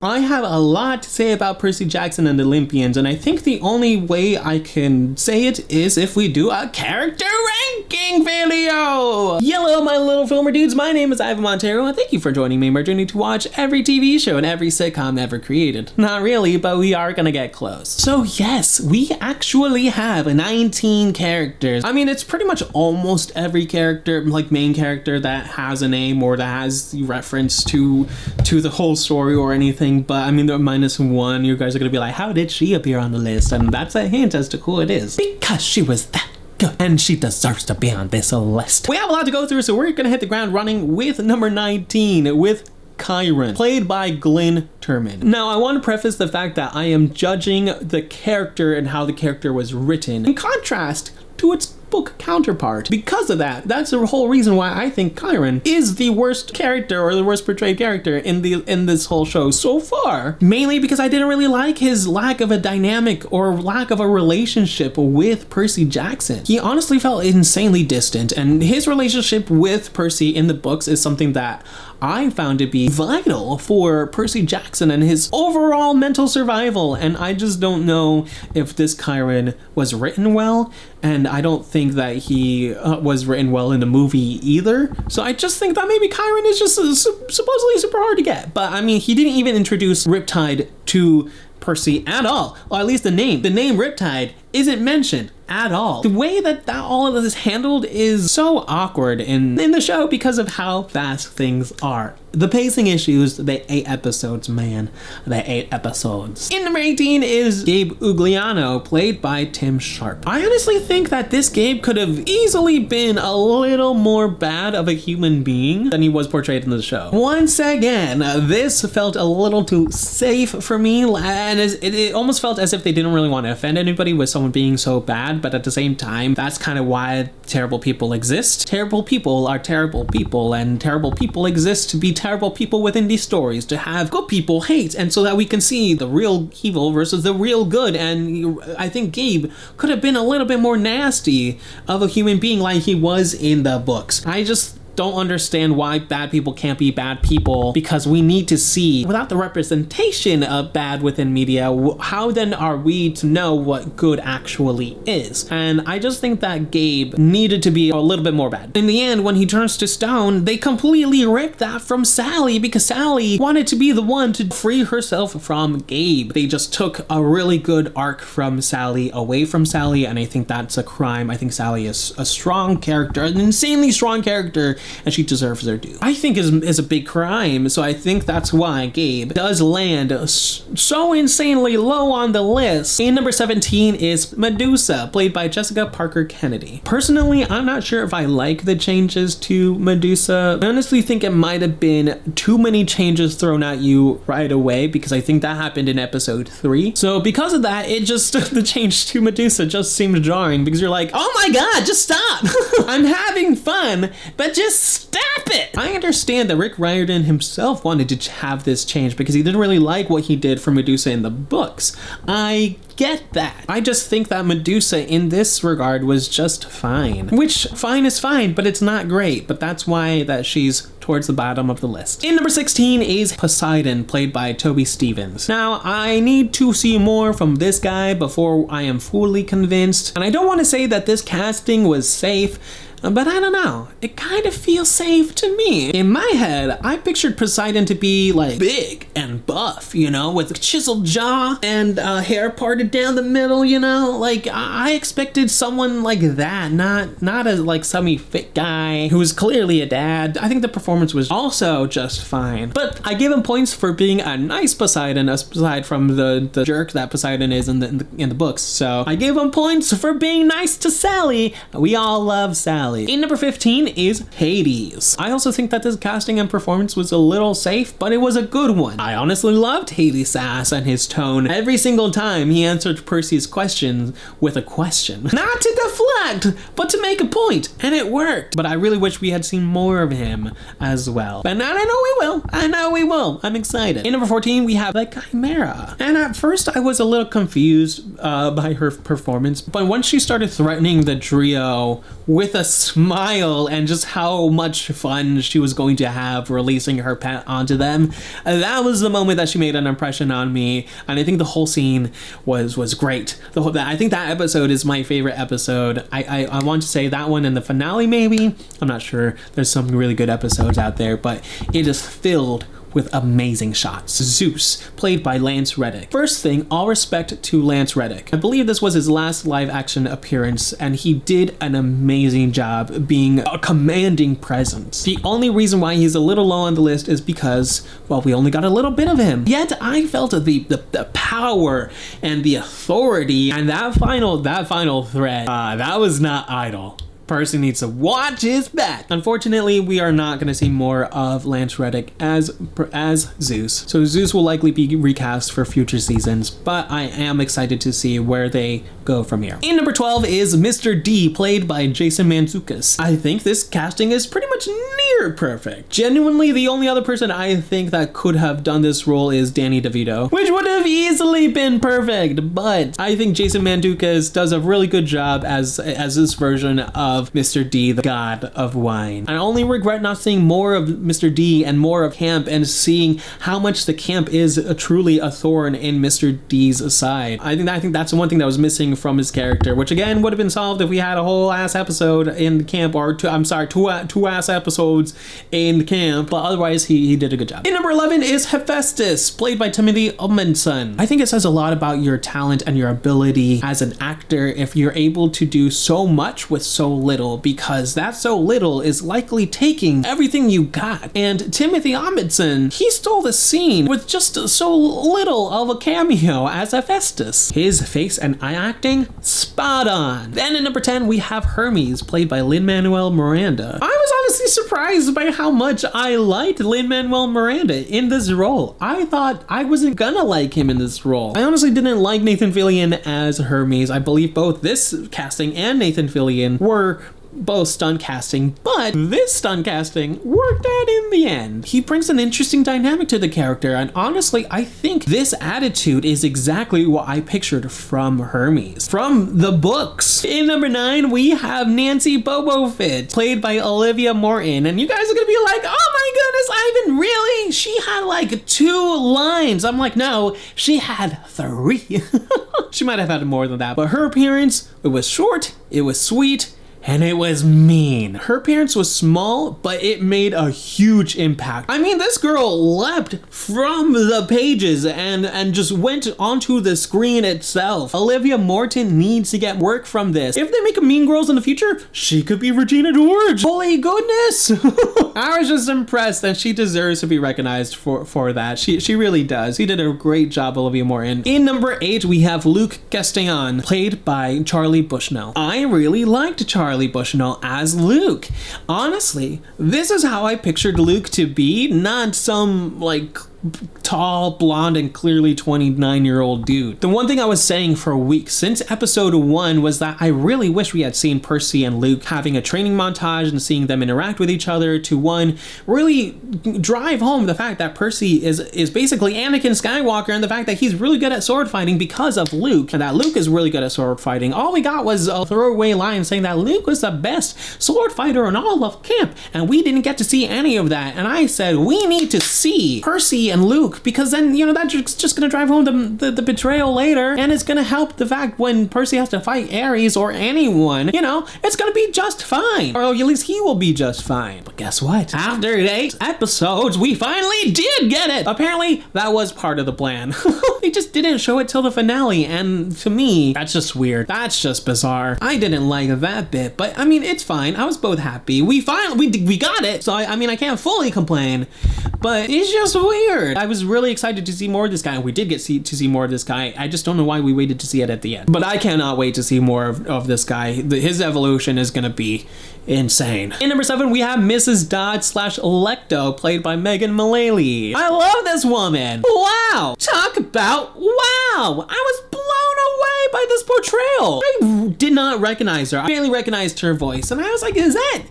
I have a lot to say about Percy Jackson and Olympians, and I think the only way I can say it is if we do a character ranking video! Hello, my little filmer dudes, my name is Ivan Montero, and thank you for joining me in my journey to watch every TV show and every sitcom ever created. Not really, but we are gonna get close. So yes, we actually have 19 characters. I mean, it's pretty much almost every character, like main character, that has a name or that has reference to the whole story or anything. But I mean, they're -1. You guys are gonna be like, how did she appear on the list? And that's a hint as to who it is. Because she was that good, and she deserves to be on this list. We have a lot to go through, so we're gonna hit the ground running with number 19, with Chiron, played by Glyn Turman. Now, I want to preface the fact that I am judging the character and how the character was written in contrast to its book counterpart. Because of that, that's the whole reason why I think Chiron is the worst character or the worst portrayed character in this whole show so far. Mainly because I didn't really like his lack of a dynamic or lack of a relationship with Percy Jackson. He honestly felt insanely distant, and his relationship with Percy in the books is something that I found to be vital for Percy Jackson and his overall mental survival, and I just don't know if this Chiron was written well, and I don't think that he was written well in the movie either. So I just think that maybe Chiron is just supposedly super hard to get. But I mean, he didn't even introduce Riptide to Percy at all, or at least the name Riptide isn't mentioned at all. The way that all of this is handled is so awkward in the show because of how fast things are. The pacing issues, the 8 episodes, man. The 8 episodes. In number 18 is Gabe Ugliano, played by Tim Sharp. I honestly think that this Gabe could have easily been a little more bad of a human being than he was portrayed in the show. Once again, this felt a little too safe for me, and it almost felt as if they didn't really want to offend anybody with someone being so bad, but at the same time, that's kind of why terrible people exist. Terrible people are terrible people, and terrible people exist to be terrible people within these stories, to have good people hate, and so that we can see the real evil versus the real good. And I think Gabe could have been a little bit more nasty of a human being like he was in the books. I just don't understand why bad people can't be bad people, because we need to see, without the representation of bad within media, how then are we to know what good actually is? And I just think that Gabe needed to be a little bit more bad. In the end, when he turns to stone, they completely ripped that from Sally, because Sally wanted to be the one to free herself from Gabe. They just took a really good arc from Sally away from Sally, and I think that's a crime. I think Sally is a strong character, an insanely strong character, and she deserves her due. I think is a big crime, so I think that's why Gabe does land so insanely low on the list. In number 17 is Medussa, played by Jessica Parker Kennedy. Personally, I'm not sure if I like the changes to Medussa. I honestly think it might have been too many changes thrown at you right away, because I think that happened in episode 3. So because of that, it just, the change to Medussa just seemed jarring, because you're like, oh my god, just stop! I'm having fun, but just stop it! I understand that Rick Riordan himself wanted to have this change because he didn't really like what he did for Medussa in the books. I get that. I just think that Medussa in this regard was just fine. Which, fine is fine, but it's not great. But that's why that she's towards the bottom of the list. In number 16 is Poseidon, played by Toby Stephens. Now, I need to see more from this guy before I am fully convinced. And I don't want to say that this casting was safe, but I don't know, it kind of feels safe to me. In my head, I pictured Poseidon to be like big and buff, you know, with a chiseled jaw and hair parted down the middle, you know? Like, I expected someone like that, not a like semi-fit guy who was clearly a dad. I think the performance was also just fine. But I give him points for being a nice Poseidon, aside from the jerk that Poseidon is in the books. So I give him points for being nice to Sally. We all love Sally. In number 15 is Hades. I also think that this casting and performance was a little safe, but it was a good one. I honestly loved Hades' sass and his tone every single time he answered Percy's questions with a question. Not to deflect, but to make a point, and it worked. But I really wish we had seen more of him as well. But now I know we will. I know we will. I'm excited. In number 14, we have the Chimera. And at first, I was a little confused by her performance, but once she started threatening the trio with a smile and just how much fun she was going to have releasing her pet onto them. That was the moment that she made an impression on me, and I think the whole scene was great. I think that episode is my favorite episode. I want to say that one and the finale, maybe. I'm not sure. There's some really good episodes out there, but it is filled with amazing shots. Zeus, played by Lance Reddick. First thing, all respect to Lance Reddick. I believe this was his last live action appearance, and he did an amazing job being a commanding presence. The only reason why he's a little low on the list is because, well, we only got a little bit of him. Yet I felt the power and the authority, and that final thread, that was not idle. Percy needs to watch his back. Unfortunately, we are not going to see more of Lance Reddick as Zeus. So Zeus will likely be recast for future seasons, but I am excited to see where they go from here. In number 12 is Mr. D, played by Jason Mantzoukas. I think this casting is pretty much near perfect. Genuinely, the only other person I think that could have done this role is Danny DeVito, which would have easily been perfect, but I think Jason Mantzoukas does a really good job as this version of Mr. D, the god of wine. I only regret not seeing more of Mr. D and more of camp, and seeing how much the camp is truly a thorn in Mr. D's side. I think that's the one thing that was missing from his character, which again would have been solved if we had a whole ass episode in camp, or two ass episodes in camp, but otherwise he did a good job. In number 11 is Hephastus, played by Timothy Omundson. I think it says a lot about your talent and your ability as an actor if you're able to do so much with so little, because that so little is likely taking everything you got. And Timothy Omundson, he stole the scene with just so little of a cameo as Hephastus. His face and eye acting, spot on. Then in number 10, we have Hermes, played by Lin-Manuel Miranda. I was honestly surprised by how much I liked Lin-Manuel Miranda in this role. I thought I wasn't gonna like him in this role. I honestly didn't like Nathan Fillion as Hermes. I believe both this casting and Nathan Fillion were both stunt casting, but this stunt casting worked out in the end. He brings an interesting dynamic to the character, and honestly, I think this attitude is exactly what I pictured from Hermes, from the books. In number 9, we have Nancy Bobofit, played by Olivia Morton, and you guys are gonna be like, oh my goodness, Ivan, really? She had like 2 lines. I'm like, no, she had 3. She might have had more than that, but her appearance, it was short, it was sweet, and it was mean. Her appearance was small, but it made a huge impact. I mean, this girl leapt from the pages and just went onto the screen itself. Olivia Morton needs to get work from this. If they make a Mean Girls in the future, she could be Regina George. Holy goodness. I was just impressed, and she deserves to be recognized for that. She really does. He did a great job, Olivia Morton. In number 8, we have Luc Castellan, played by Charlie Bushnell. I really liked Charlie Bushnell as Luke. Honestly, this is how I pictured Luke to be, not some like tall, blonde, and clearly 29-year-old dude. The one thing I was saying for weeks since episode 1 was that I really wish we had seen Percy and Luke having a training montage and seeing them interact with each other to, one, really drive home the fact that Percy is basically Anakin Skywalker, and the fact that he's really good at sword fighting because of Luke, and that Luke is really good at sword fighting. All we got was a throwaway line saying that Luke was the best sword fighter in all of camp, and we didn't get to see any of that. And I said, we need to see Percy and Luke, because then, you know, that's just gonna drive home the betrayal later, and it's gonna help the fact when Percy has to fight Ares or anyone, you know, it's gonna be just fine, or at least he will be just fine. But guess what? After 8 episodes, we finally did get it. Apparently, that was part of the plan. They just didn't show it till the finale, and to me, that's just weird. That's just bizarre. I didn't like that bit, but I mean, it's fine. I was both happy. We got it, so I mean, I can't fully complain, but it's just weird. I was really excited to see more of this guy. We did get to see more of this guy. I just don't know why we waited to see it at the end. But I cannot wait to see more of this guy. His evolution is going to be insane. In number 7, we have Mrs. Dodds / Alecto, played by Megan Mullally. I love this woman. Wow. Talk about wow. I was blown away by this portrayal. I did not recognize her. I barely recognized her voice. And I was like, is that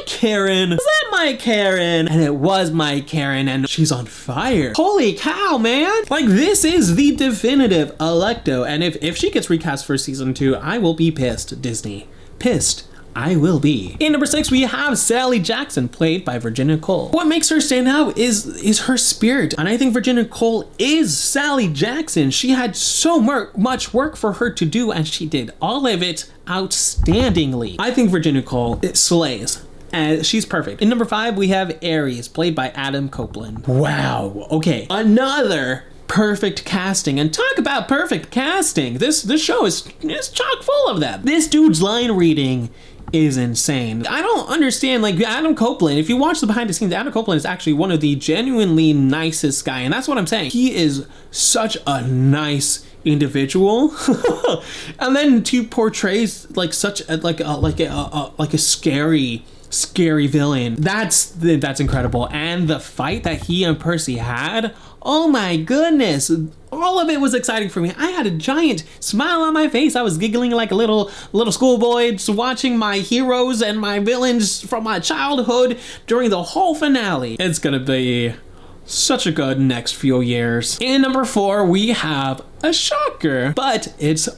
Karen? Is that my Karen? And it was my Karen, and she's on fire. Holy cow, man. Like, this is the definitive Alecto, and if she gets recast for season 2, I will be pissed, Disney. Pissed. I will be. In number 6, we have Sally Jackson, played by Virginia Cole. What makes her stand out is her spirit, and I think Virginia Cole is Sally Jackson. She had so much work for her to do, and she did all of it outstandingly. I think Virginia Cole slays. She's perfect. In number 5, we have Ares, played by Adam Copeland. Wow. Okay, another perfect casting. And talk about perfect casting. This show is chock full of them. This dude's line reading is insane. I don't understand, like, Adam Copeland, if you watch the behind the scenes, Adam Copeland is actually one of the genuinely nicest guy, and that's what I'm saying. He is such a nice individual. And then to portray like such a, like a scary villain. That's incredible. And the fight that he and Percy had, oh my goodness, all of it was exciting for me. I had a giant smile on my face. I was giggling like a little schoolboy, just watching my heroes and my villains from my childhood during the whole finale. It's gonna be such a good next few years. In number 4, we have a shocker, but it's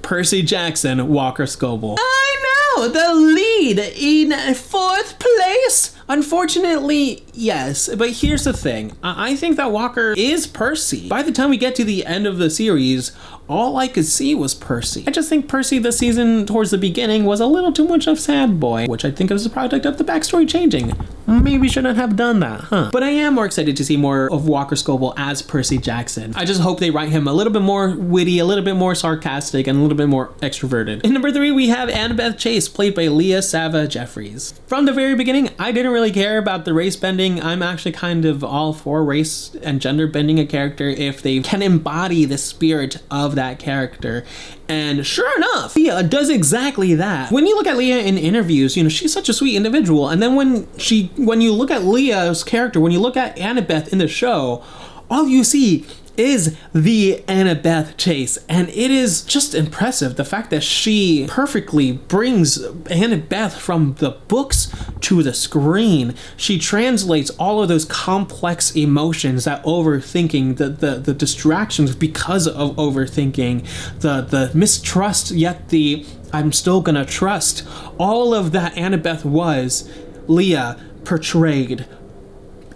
Percy Jackson, Walker Scobell. I know, the lead in 4th place. Unfortunately, yes, but here's the thing. I think that Walker is Percy. By the time we get to the end of the series, all I could see was Percy. I just think Percy this season, towards the beginning, was a little too much of sad boy, which I think is a product of the backstory changing. Maybe shouldn't have done that, huh? But I am more excited to see more of Walker Scobell as Percy Jackson. I just hope they write him a little bit more witty, a little bit more sarcastic, and a little bit more extroverted. In number 3, we have Annabeth Chase, played by Leah Sava Jeffries. From the very beginning, I didn't really care about the race bending. I'm actually kind of all for race and gender bending a character if they can embody the spirit of that character. And sure enough, Leah does exactly that. When you look at Leah in interviews, you know, she's such a sweet individual. And then when you look at Leah's character, when you look at Annabeth in the show, all you see is the Annabeth Chase, and it is just impressive, the fact that she perfectly brings Annabeth from the books to the screen. She translates all of those complex emotions, that overthinking, the distractions because of overthinking, the mistrust, yet the I'm still gonna trust. All of that Annabeth was Leah portrayed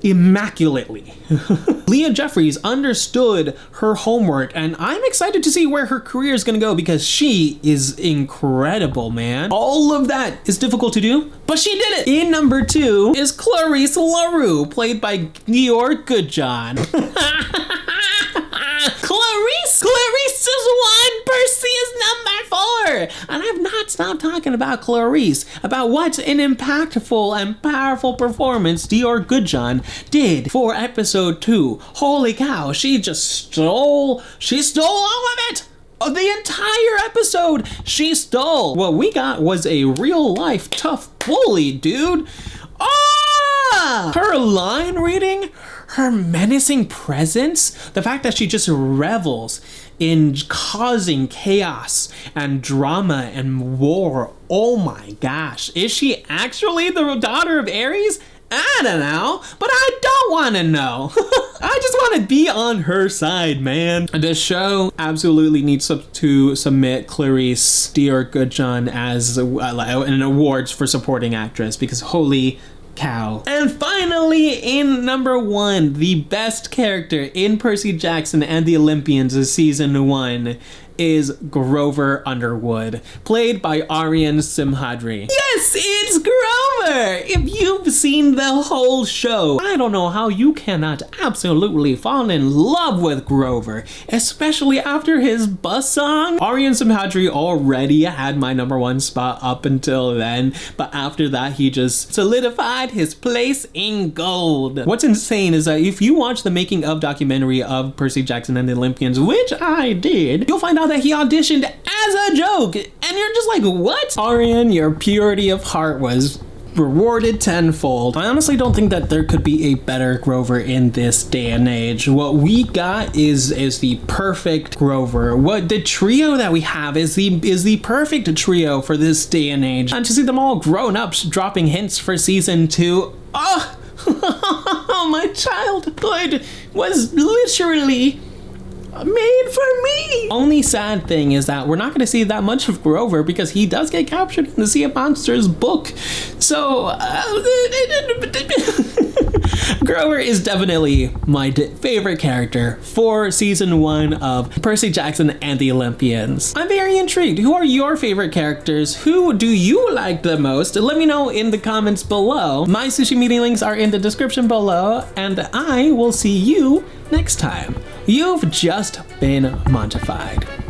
immaculately. Leah Jeffries understood her homework, and I'm excited to see where her career is gonna go because she is incredible, man. All of that is difficult to do, but she did it. In number 2 is Clarisse La Rue, played by Georg Goodjohn. Clarisse is 1, Percy is number 4, and I've not stopped talking about Clarisse, about what an impactful and powerful performance Georg Goodjohn did for episode 2. Holy cow, she stole all of it! The entire episode, she stole. What we got was a real life tough bully, dude. Her line reading, her menacing presence, the fact that she just revels in causing chaos and drama and war. Oh my gosh, is she actually the daughter of Ares? I don't know, but I don't want to know. I just want to be on her side, man. The show absolutely needs to submit Clarisse Georg Goodjohn as an awards for supporting actress, because holy cow. And finally, in number 1, the best character in Percy Jackson and the Olympians of season 1 is Grover Underwood, played by Aryan Simhadri. Yes, it's Grover! If you've seen the whole show, I don't know how you cannot absolutely fall in love with Grover, especially after his bus song. Aryan Simhadri already had my number 1 spot up until then, but after that he just solidified his place in gold. What's insane is that if you watch the making of documentary of Percy Jackson and the Olympians, which I did, you'll find out that he auditioned as a joke, and you're just like, what? Aryan, your purity of heart was rewarded tenfold. I honestly don't think that there could be a better Grover in this day and age. What we got is the perfect Grover. What the trio that we have is the perfect trio for this day and age. And to see them all grown ups dropping hints for season 2, oh, my childhood was literally made for me. Only sad thing is that we're not going to see that much of Grover because he does get captured in the Sea of Monsters book. So Grover is definitely my favorite character for season 1 of Percy Jackson and the Olympians. I'm very intrigued. Who are your favorite characters? Who do you like the most? Let me know in the comments below. My sushi meeting links are in the description below, and I will see you next time. You've just been Montified.